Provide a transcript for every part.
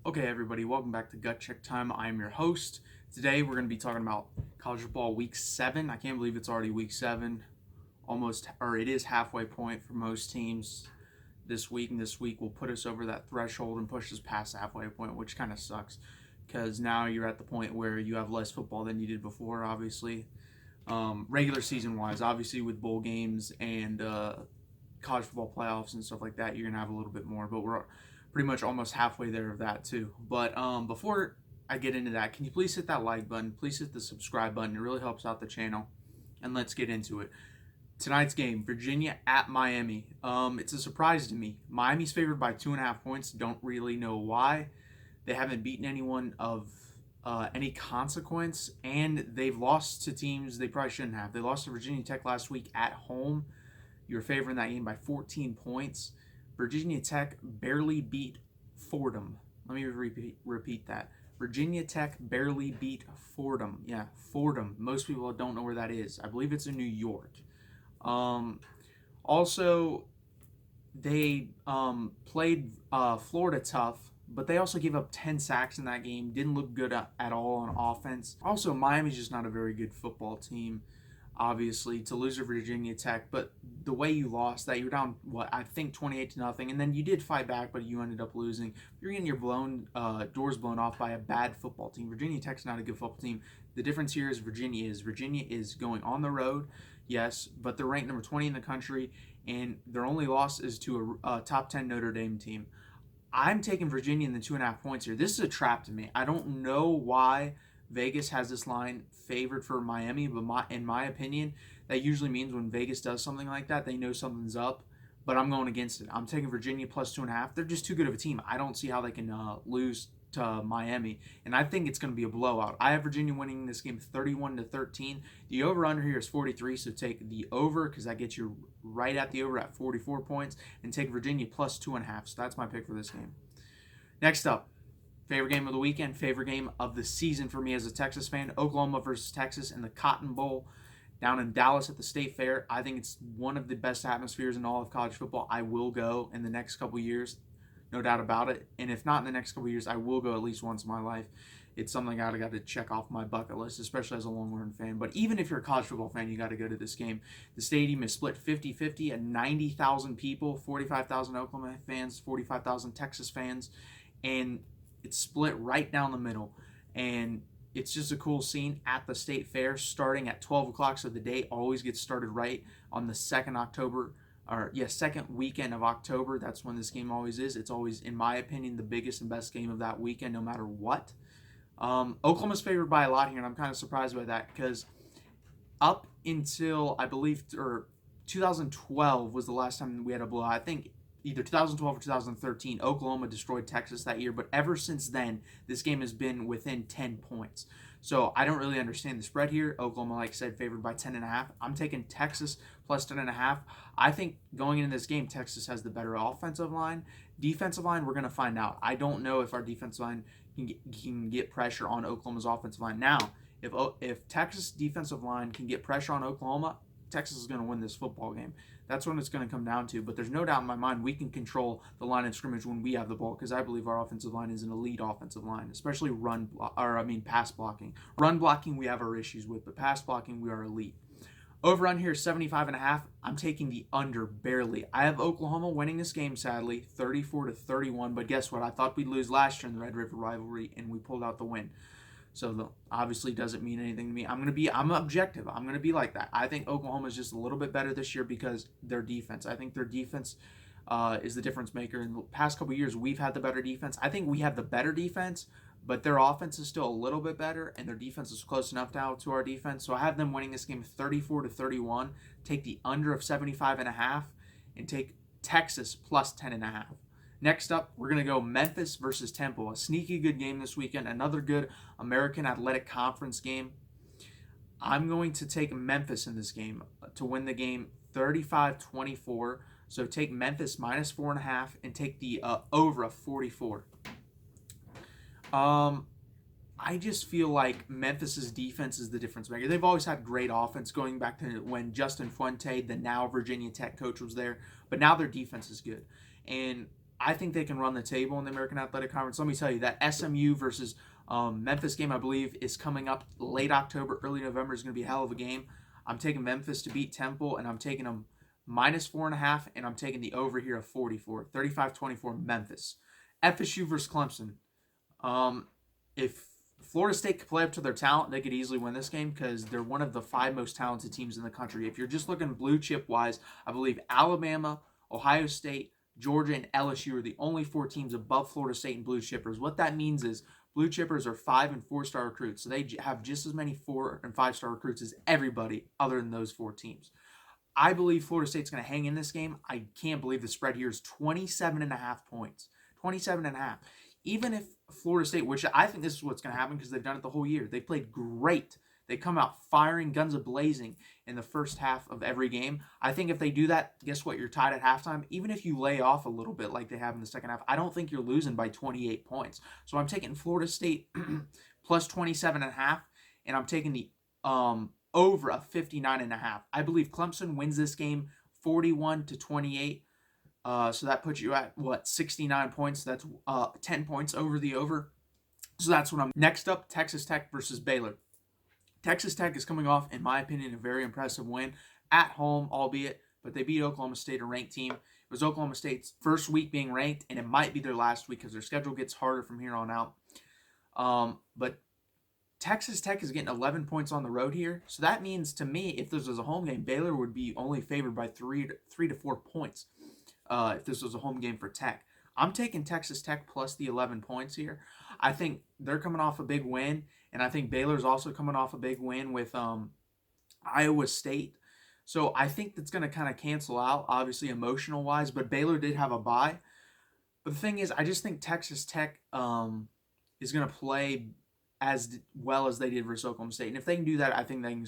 Okay, everybody, welcome back to Gut Check Time. I'm your host. Today, we're going to be talking about college football week 7. I can't believe it's already week 7. It is halfway point for most teams this week, and this week will put us over that threshold and push us past the halfway point, which kind of sucks because now you're at the point where you have less football than you did before, obviously. Regular season wise, obviously, with bowl games and college football playoffs and stuff like that, you're going to have a little bit more, but we're pretty much almost halfway there of that too. But before I get into that, can you please hit that like button? Please hit the subscribe button. It really helps out the channel. And let's get into it. Tonight's game, Virginia at Miami. It's a surprise to me. Miami's favored by 2.5 points. Don't really know why. They haven't beaten anyone of any consequence, and they've lost to teams they probably shouldn't have. They lost to Virginia Tech last week at home. You were favoring that game by 14 points. Virginia Tech barely beat Fordham. Let me repeat that. Virginia Tech barely beat Fordham. Yeah, Fordham. Most people don't know where that is. I believe it's in New York. Um, Also, they played Florida tough, but they also gave up 10 sacks in that game. Didn't look good at all on offense. Also, Miami's just not a very good football team, obviously, to lose to Virginia Tech. But the way you lost that, you were down, I think 28-0, and then you did fight back, but you ended up losing. You're getting your doors blown off by a bad football team. Virginia Tech's not a good football team. The difference here is Virginia is going on the road, yes, but they're ranked number 20 in the country, and their only loss is to a top 10 Notre Dame team. I'm taking Virginia in the 2.5 points here. This is a trap to me. I don't know why Vegas has this line favored for Miami, but in my opinion, that usually means when Vegas does something like that, they know something's up. But I'm going against it. I'm taking Virginia plus 2.5. They're just too good of a team. I don't see how they can lose to Miami, and I think it's going to be a blowout. I have Virginia winning this game 31-13. The over/under here is 43, so take the over because that gets you right at the over at 44 points, and take Virginia plus 2.5. So that's my pick for this game. Next up, favorite game of the weekend, favorite game of the season for me as a Texas fan, Oklahoma versus Texas in the Cotton Bowl down in Dallas at the State Fair. I think it's one of the best atmospheres in all of college football. I will go in the next couple years, no doubt about it. And if not in the next couple years, I will go at least once in my life. It's something I got to check off my bucket list, especially as a Longhorn fan. But even if you're a college football fan, you got to go to this game. The stadium is split 50-50 at 90,000 people, 45,000 Oklahoma fans, 45,000 Texas fans, and it's split right down the middle. And it's just a cool scene at the State Fair starting at 12 o'clock. So the day always gets started right on the 2nd weekend of October. That's when this game always is. It's always, in my opinion, the biggest and best game of that weekend, no matter what. Oklahoma's favored by a lot here, and I'm kind of surprised by that because up until I believe 2012 was the last time we had a blowout. I think either 2012 or 2013, Oklahoma destroyed Texas that year. But ever since then, this game has been within 10 points. So I don't really understand the spread here. Oklahoma, like I said, favored by 10.5. I'm taking Texas plus 10.5. I think going into this game, Texas has the better offensive line. Defensive line, we're going to find out. I don't know if our defensive line can get pressure on Oklahoma's offensive line. Now, if Texas defensive line can get pressure on Oklahoma, Texas is going to win this football game. That's what it's going to come down to. But there's no doubt in my mind we can control the line of scrimmage when we have the ball because I believe our offensive line is an elite offensive line, especially pass blocking. Run blocking we have our issues with, but pass blocking we are elite. Over on here 75.5. I'm taking the under barely. I have Oklahoma winning this game sadly, 34-31. But guess what? I thought we'd lose last year in the Red River rivalry, and we pulled out the win. So obviously doesn't mean anything to me. I'm objective. I'm gonna be like that. I think Oklahoma is just a little bit better this year because their defense. I think their defense is the difference maker. In the past couple of years, we've had the better defense. I think we have the better defense, but their offense is still a little bit better, and their defense is close enough now to our defense. So I have them winning this game 34-31. Take the under of 75.5, and take Texas plus 10.5. Next up, we're going to go Memphis versus Temple. A sneaky good game this weekend. Another good American Athletic Conference game. I'm going to take Memphis in this game to win the game 35-24. So take Memphis minus 4.5 and take the over of 44. I just feel like Memphis's defense is the difference maker. They've always had great offense going back to when Justin Fuente, the now Virginia Tech coach, was there. But now their defense is good. And I think they can run the table in the American Athletic Conference. Let me tell you, that SMU versus Memphis game, I believe, is coming up late October, early November. Is going to be a hell of a game. I'm taking Memphis to beat Temple, and I'm taking them -4.5, and I'm taking the over here of 44, 35-24 Memphis. FSU versus Clemson. If Florida State could play up to their talent, they could easily win this game because they're one of the 5 most talented teams in the country. If you're just looking blue chip wise, I believe Alabama, Ohio State, Georgia, and LSU are the only 4 teams above Florida State in blue chippers. What that means is blue chippers are 5 and 4-star recruits. So they have just as many 4 and 5-star recruits as everybody other than those 4 teams. I believe Florida State's going to hang in this game. I can't believe the spread here is 27.5 points. 27.5. Even if Florida State, which I think this is what's going to happen because they've done it the whole year. They played great. They come out firing, guns a-blazing in the first half of every game. I think if they do that, guess what? You're tied at halftime. Even if you lay off a little bit like they have in the second half, I don't think you're losing by 28 points. So I'm taking Florida State plus 27.5, and I'm taking the over of 59.5. I believe Clemson wins this game 41-28. So that puts you at, 69 points. That's 10 points over the over. So that's what I'm... Next up, Texas Tech versus Baylor. Texas Tech is coming off, in my opinion, a very impressive win at home, albeit, but they beat Oklahoma State, a ranked team. It was Oklahoma State's first week being ranked, and it might be their last week because their schedule gets harder from here on out. But Texas Tech is getting 11 points on the road here. So that means, to me, if this was a home game, Baylor would be only favored by 3 to 4 points if this was a home game for Tech. I'm taking Texas Tech plus the 11 points here. I think they're coming off a big win, and I think Baylor's also coming off a big win with Iowa State. So I think that's going to kind of cancel out, obviously, emotional-wise, but Baylor did have a bye. But the thing is, I just think Texas Tech is going to play as well as they did versus Oklahoma State. And if they can do that, I think they can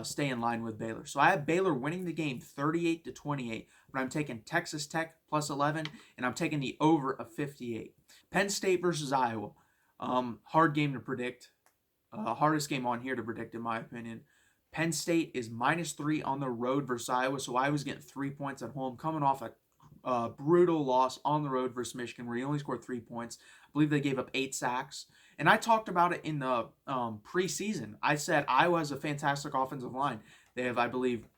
stay in line with Baylor. So I have Baylor winning the game 38-28, but I'm taking Texas Tech plus 11, and I'm taking the over of 58. Penn State versus Iowa. Hard game to predict. Hardest game on here to predict, in my opinion. Penn State is -3 on the road versus Iowa, so Iowa's getting 3 points at home, coming off a brutal loss on the road versus Michigan, where he only scored 3 points. I believe they gave up 8 sacks. And I talked about it in the preseason. I said Iowa has a fantastic offensive line. They have, I believe,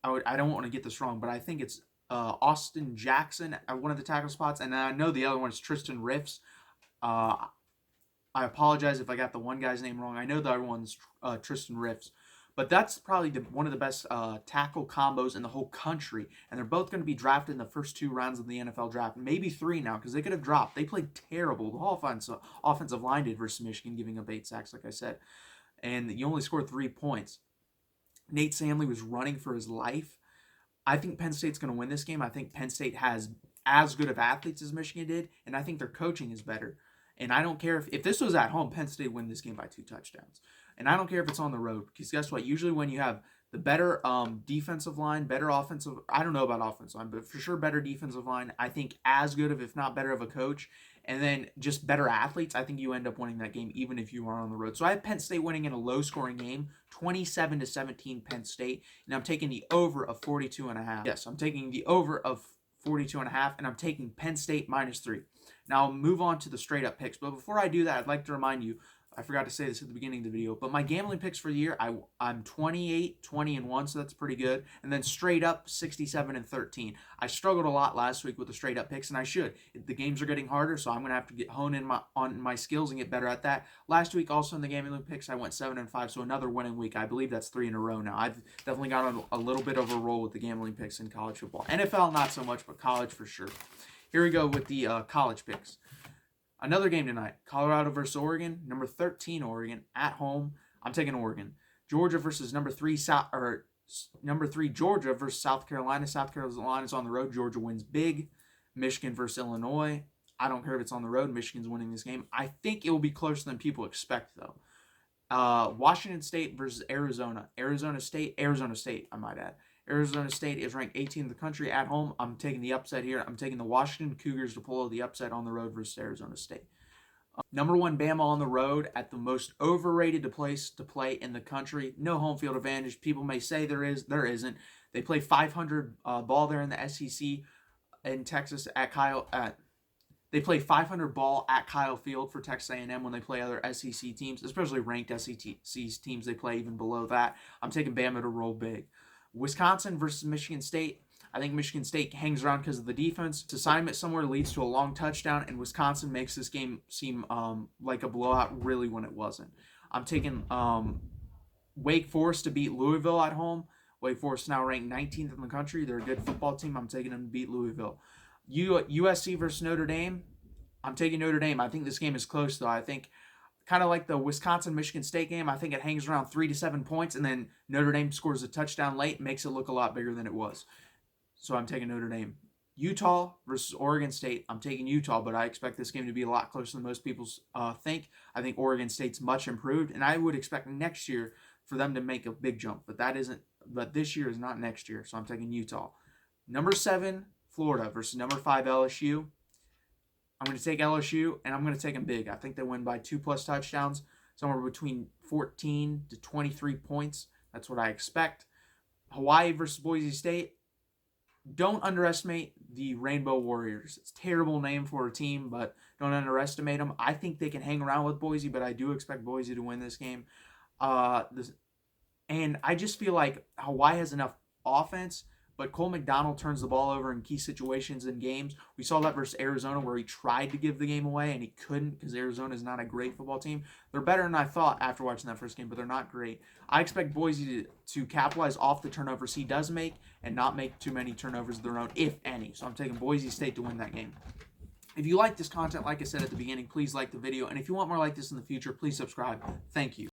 I don't want to get this wrong, but I think it's Austin Jackson at one of the tackle spots, and I know the other one is Tristan Riffs. I apologize if I got the one guy's name wrong. I know the other one's Tristan Riffs. But that's probably one of the best tackle combos in the whole country. And they're both going to be drafted in the first 2 rounds of the NFL draft. Maybe 3 now, because they could have dropped. They played terrible. The whole offensive line did versus Michigan, giving up 8 sacks, like I said. And you only scored 3 points. Nate Sandley was running for his life. I think Penn State's going to win this game. I think Penn State has as good of athletes as Michigan did. And I think their coaching is better. And I don't care if this was at home, Penn State win this game by 2 touchdowns. And I don't care if it's on the road, because guess what? Usually when you have the better defensive line, better offensive, I don't know about offensive line, but for sure better defensive line, I think as good of, if not better of a coach, and then just better athletes, I think you end up winning that game even if you are on the road. So I have Penn State winning in a low-scoring game, 27-17 Penn State, and I'm taking the over of 42.5. Yes, I'm taking the over of 42.5, and I'm taking Penn State -3. Now I'll move on to the straight-up picks, but before I do that, I'd like to remind you, I forgot to say this at the beginning of the video, but my gambling picks for the year, I'm 28, 20-1, so that's pretty good. And then straight up, 67 and 13. I struggled a lot last week with the straight up picks, and I should. The games are getting harder, so I'm going to have to hone in on my skills and get better at that. Last week, also in the gambling picks, I went 7 and 5, so another winning week. I believe that's 3 in a row now. I've definitely got on a little bit of a roll with the gambling picks in college football. NFL, not so much, but college for sure. Here we go with the college picks. Another game tonight, Colorado versus Oregon. Number 13 Oregon at home. I'm taking Oregon. Georgia versus number 3 Georgia versus South Carolina. South Carolina's on the road. Georgia wins big. Michigan versus Illinois. I don't care if it's on the road. Michigan's winning this game. I think it will be closer than people expect, though. Washington State versus Arizona. Arizona State, I might add. Arizona State is ranked 18th in the country at home. I'm taking the upset here. I'm taking the Washington Cougars to pull the upset on the road versus Arizona State. Number 1, Bama on the road at the most overrated place to play in the country. No home field advantage. People may say there is. There isn't. They play 500 ball there in the SEC. in Texas at Kyle at they play 500 ball at Kyle Field for Texas A&M when they play other SEC teams, especially ranked SEC teams. They play even below that. I'm taking Bama to roll big. Wisconsin versus Michigan State. I think Michigan State hangs around because of the defense. Assignment somewhere leads to a long touchdown, and Wisconsin makes this game seem like a blowout really when it wasn't. I'm taking Wake Forest to beat Louisville at home. Wake Forest now ranked 19th in the country. They're a good football team. I'm taking them to beat Louisville. USC versus Notre Dame. I'm taking Notre Dame. I think this game is close, though. I think kind of like the Wisconsin-Michigan State game, I think it hangs around 3 to 7 points, and then Notre Dame scores a touchdown late, makes it look a lot bigger than it was. So I'm taking Notre Dame. Utah versus Oregon State. I'm taking Utah, but I expect this game to be a lot closer than most people think. I think Oregon State's much improved, and I would expect next year for them to make a big jump. But this year is not next year, so I'm taking Utah. Number 7, Florida versus number 5, LSU. I'm going to take LSU, and I'm going to take them big. I think they win by 2+ touchdowns, somewhere between 14 to 23 points. That's what I expect. Hawaii versus Boise State. Don't underestimate the Rainbow Warriors. It's a terrible name for a team, but don't underestimate them. I think they can hang around with Boise, but I do expect Boise to win this game. And I just feel like Hawaii has enough offense, but Cole McDonald turns the ball over in key situations in games. We saw that versus Arizona where he tried to give the game away and he couldn't because Arizona is not a great football team. They're better than I thought after watching that first game, but they're not great. I expect Boise to capitalize off the turnovers he does make and not make too many turnovers of their own, if any. So I'm taking Boise State to win that game. If you like this content, like I said at the beginning, please like the video. And if you want more like this in the future, please subscribe. Thank you.